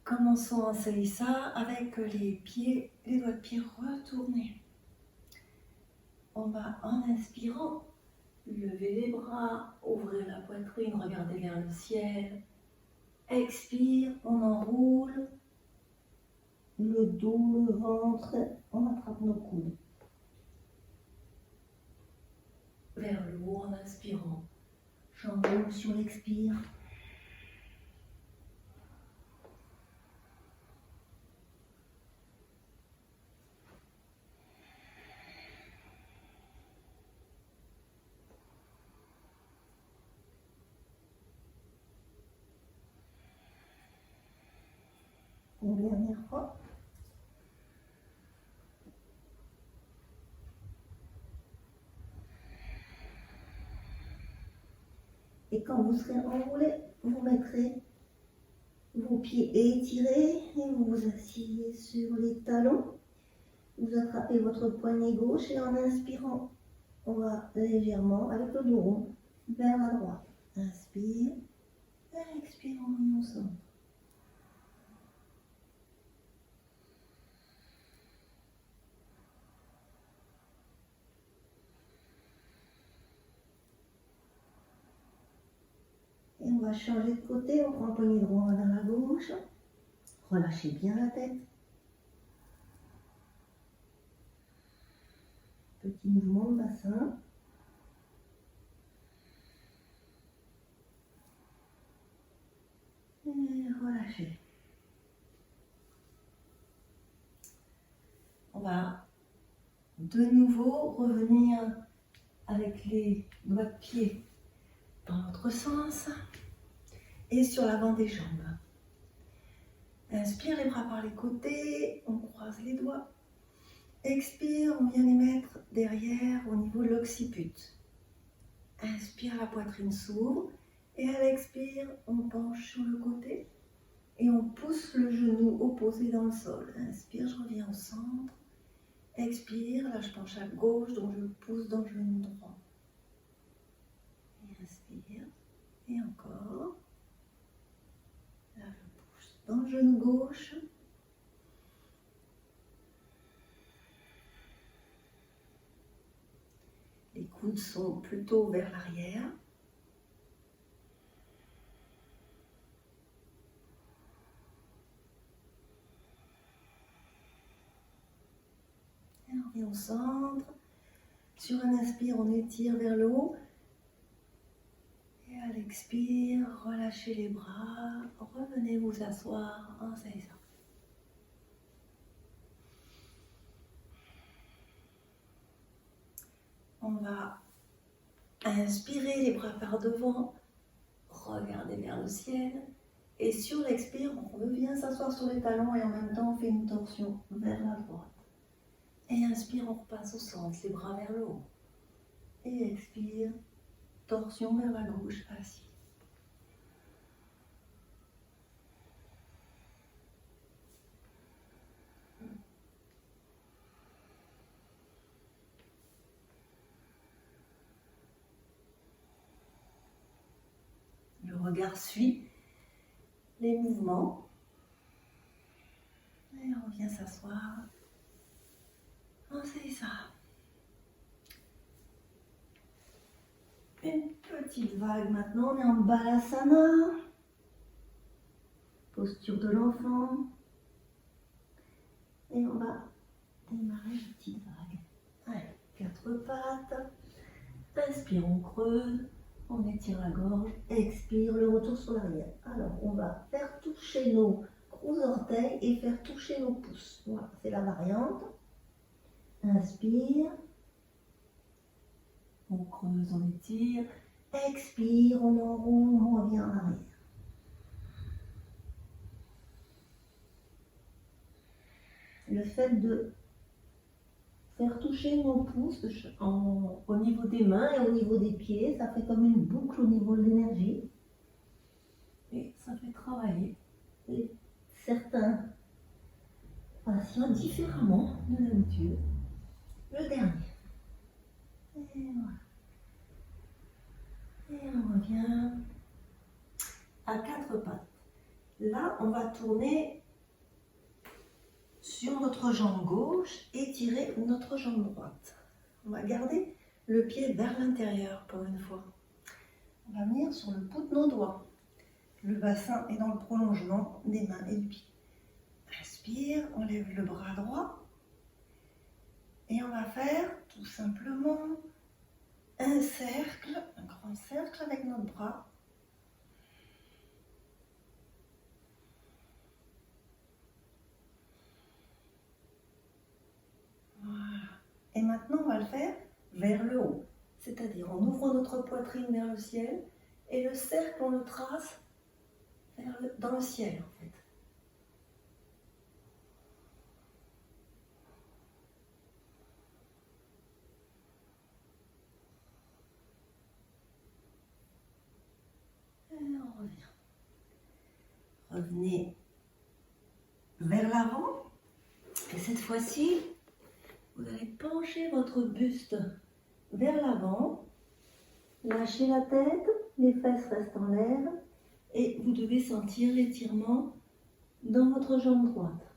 Commençons en Salissa avec les doigts de pied retournés. On va, en inspirant, lever les bras, ouvrir la poitrine, regarder vers le ciel. Expire, on enroule le dos, le ventre, on attrape nos coudes. Vers le haut en inspirant. J'enroule sur l'expire. Une dernière fois. Et quand vous serez enroulé, vous mettrez vos pieds étirés et vous vous asseyez sur les talons. Vous attrapez votre poignet gauche et en inspirant, on va légèrement, avec le dos rond, vers la droite. Inspire, expire, on revient au centre. Et on va changer de côté, on prend le poignet droit vers la gauche. Relâchez bien la tête. Petit mouvement de bassin. Et relâchez. On va de nouveau revenir avec les doigts de pied dans l'autre sens et sur l'avant des jambes. Inspire les bras par les côtés, on croise les doigts. Expire, on vient les mettre derrière au niveau de l'occiput. Inspire, la poitrine s'ouvre et à l'expire, on penche sur le côté et on pousse le genou opposé dans le sol. Inspire, je reviens au centre. Expire, là je penche à gauche, donc je pousse dans le genou droit. Et respire, et encore. Là je pousse dans le genou gauche. Les coudes sont plutôt vers l'arrière. Et on revient au centre. Sur un inspire, on étire vers le haut. Et à l'expire, relâchez les bras. Revenez vous asseoir en Salissa. On va inspirer les bras par devant, regarder vers le ciel et sur l'expire, on revient s'asseoir sur les talons et en même temps on fait une torsion vers la droite. Et inspire, on repasse au centre, les bras vers le haut. Et expire, torsion vers la gauche, assis. Le regard suit les mouvements. Et on vient s'asseoir. On fait ça. Une petite vague maintenant, on est en Balasana. Posture de l'enfant. Et on va démarrer une petite vague. Allez, 4 pattes. Inspire, on creuse. On étire la gorge. Expire, le retour sur l'arrière. Alors, on va faire toucher nos gros orteils et faire toucher nos pouces. Voilà, c'est la variante. Inspire. On creuse, on étire. Expire, on enroule, on revient en arrière. Le fait de faire toucher nos pouces au niveau des mains et au niveau des pieds, ça fait comme une boucle au niveau de l'énergie. Et ça fait travailler certains patients différemment de d'habitude. Le dernier. Et voilà. tourner sur notre jambe gauche et tirer notre jambe droite. On va garder le pied vers l'intérieur pour une fois. On va venir sur le bout de nos doigts. Le bassin est dans le prolongement des mains et du pied. Inspire, on lève le bras droit. Et on va faire tout simplement un cercle, un grand cercle avec notre bras. Voilà. Et maintenant, on va le faire vers le haut. C'est-à-dire, on ouvre notre poitrine vers le ciel et le cercle, on le trace dans le ciel, en fait. Et on revient. Revenez vers l'avant. Et cette fois-ci, vous allez pencher votre buste vers l'avant. Lâchez la tête, les fesses restent en l'air. Et vous devez sentir l'étirement dans votre jambe droite.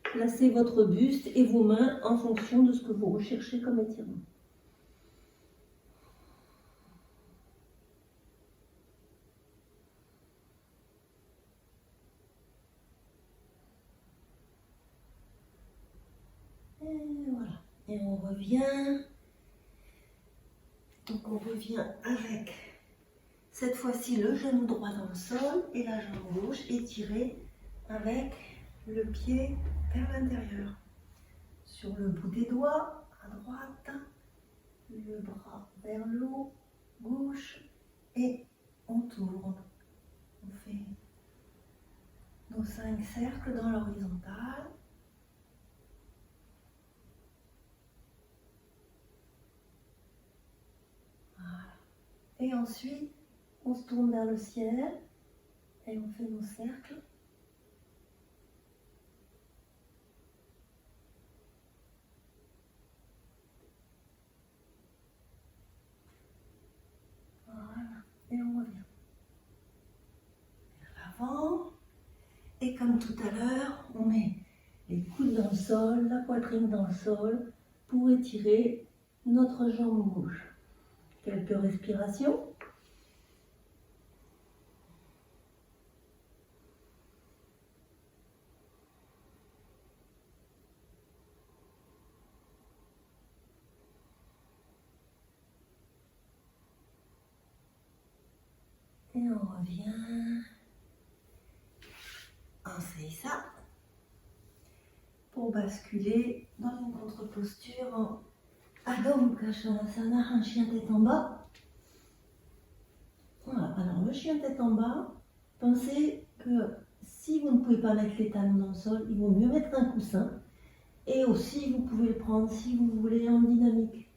Placez votre buste et vos mains en fonction de ce que vous recherchez comme étirement. Et voilà. Et on revient. Donc on revient avec cette fois-ci le genou droit dans le sol et la jambe gauche étirée avec le pied vers l'intérieur. Sur le bout des doigts, à droite, le bras vers le haut, gauche, et on tourne. On fait nos 5 cercles dans l'horizontale. Voilà. Et ensuite, on se tourne vers le ciel et on fait nos cercles. Voilà. Et on revient vers l'avant. Et comme tout à l'heure, on met les coudes dans le sol, la poitrine dans le sol pour étirer notre jambe gauche. Quelques respirations. Et on revient. On fait ça pour basculer dans une contre-posture en Adho Mukha Svanasana, un chien tête en bas. Voilà, alors le chien tête en bas, pensez que si vous ne pouvez pas mettre les talons dans le sol, il vaut mieux mettre un coussin. Et aussi, vous pouvez le prendre si vous voulez en dynamique.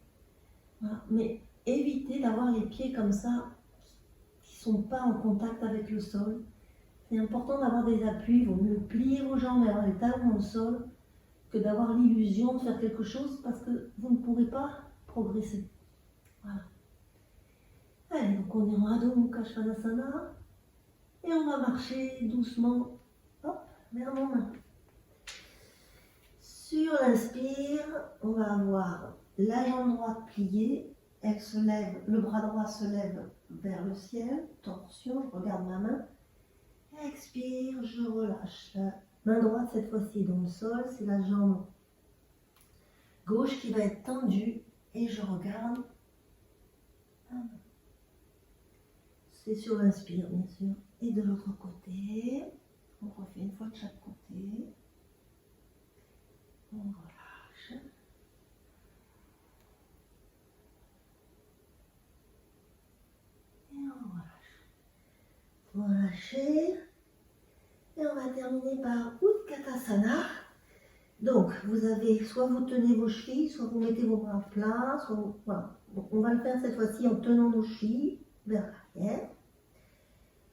Voilà. Mais évitez d'avoir les pieds comme ça, qui ne sont pas en contact avec le sol. C'est important d'avoir des appuis, il vaut mieux plier vos jambes et avoir les talons dans le sol que d'avoir l'illusion de faire quelque chose parce que vous ne pourrez pas progresser. Voilà. Allez, donc on est en Adho Mukha Svanasana et on va marcher doucement vers nos mains. Sur l'inspire, on va avoir la jambe droite pliée, elle se lève, le bras droit se lève vers le ciel, torsion, je regarde ma main. Expire, je relâche. La main droite cette fois-ci dans le sol, c'est la jambe gauche qui va être tendue et je regarde. C'est sur l'inspire bien sûr. Et de l'autre côté, on refait une fois de chaque côté. On relâche. Et on relâche. Relâchez. Et on va terminer par Utkatasana. Donc, vous avez, soit vous tenez vos chevilles, soit vous mettez vos bras plats, soit vous, voilà. Donc, on va le faire cette fois-ci en tenant nos chevilles vers l'arrière.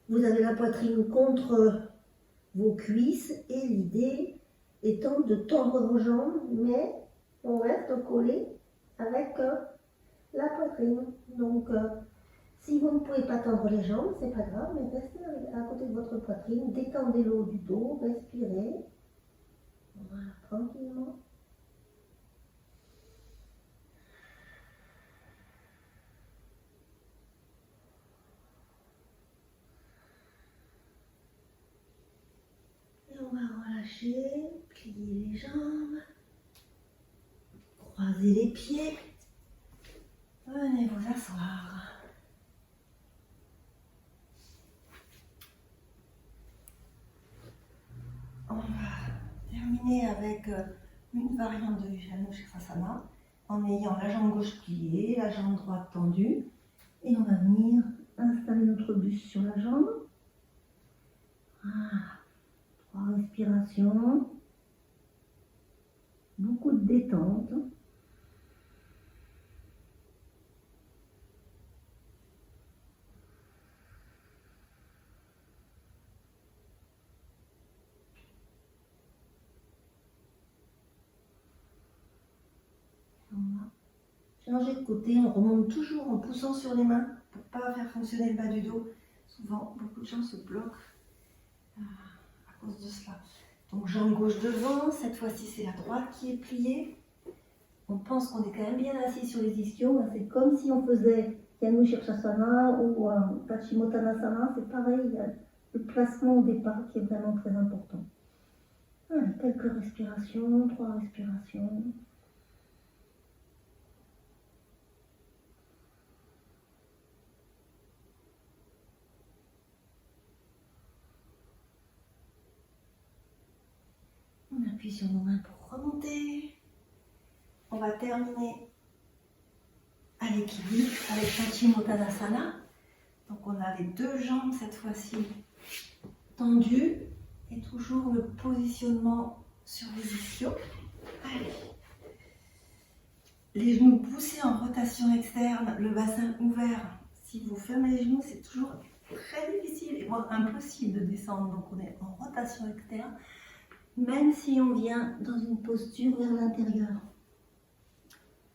Vous avez la poitrine contre vos cuisses et l'idée étant de tendre vos jambes, mais on reste collé avec la poitrine. Donc, Si vous ne pouvez pas tendre les jambes, c'est pas grave, mais restez à côté de votre poitrine, détendez le haut du dos, respirez. Voilà, tranquillement. Et on va relâcher, plier les jambes, croiser les pieds. Venez vous asseoir. On va terminer avec une variante de Vishnu Shirsasana en ayant la jambe gauche pliée, la jambe droite tendue. Et on va venir installer notre buste sur la jambe. Ah, 3 respirations. Beaucoup de détente. Changer de côté, on remonte toujours en poussant sur les mains pour ne pas faire fonctionner le bas du dos. Souvent, beaucoup de gens se bloquent à cause de cela. Donc, jambe gauche devant, cette fois-ci c'est la droite qui est pliée. On pense qu'on est quand même bien assis sur les ischios. C'est comme si on faisait Janu Shirshasana ou Paschimottanasana. C'est pareil, il y a le placement au départ qui est vraiment très important. Allez, quelques respirations, 3 respirations. On appuie sur nos mains pour remonter. On va terminer à l'équilibre avec Paschimottanasana. Donc on a les 2 jambes cette fois-ci tendues et toujours le positionnement sur les ischios. Allez. Les genoux poussés en rotation externe, le bassin ouvert. Si vous fermez les genoux, c'est toujours très difficile, voire impossible de descendre. Donc on est en rotation externe, même si on vient dans une posture vers l'intérieur.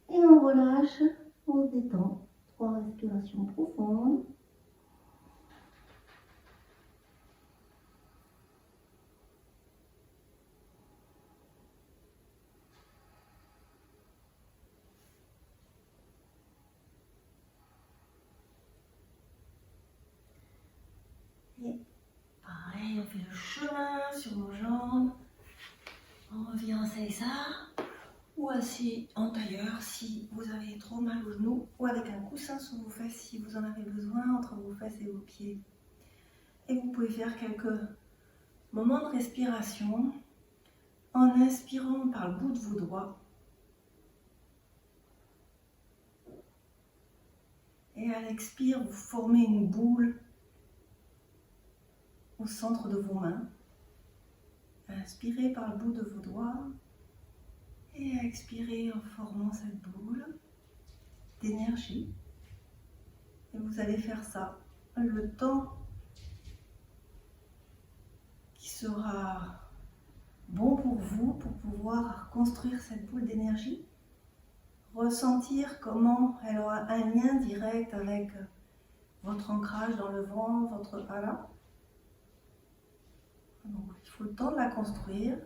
Et on relâche, on se détend. 3 respirations profondes. Et pareil, on fait le chemin sur nos jambes. On revient en Seisa ou assis en tailleur si vous avez trop mal aux genoux ou avec un coussin sous vos fesses si vous en avez besoin entre vos fesses et vos pieds. Et vous pouvez faire quelques moments de respiration en inspirant par le bout de vos doigts et à l'expire vous formez une boule au centre de vos mains. Inspirez par le bout de vos doigts et expirez en formant cette boule d'énergie. Et vous allez faire ça le temps qui sera bon pour vous pour pouvoir construire cette boule d'énergie. Ressentir comment elle aura un lien direct avec votre ancrage dans le vent, votre hala. Donc, il faut le temps de la construire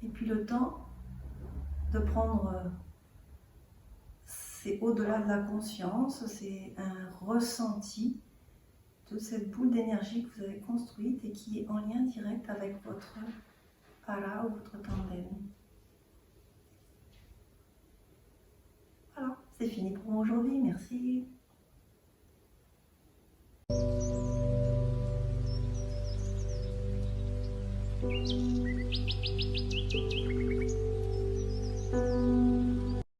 et puis le temps de prendre, c'est au-delà de la conscience, c'est un ressenti de cette boule d'énergie que vous avez construite et qui est en lien direct avec votre hala ou votre tandem. Voilà, c'est fini pour aujourd'hui, merci.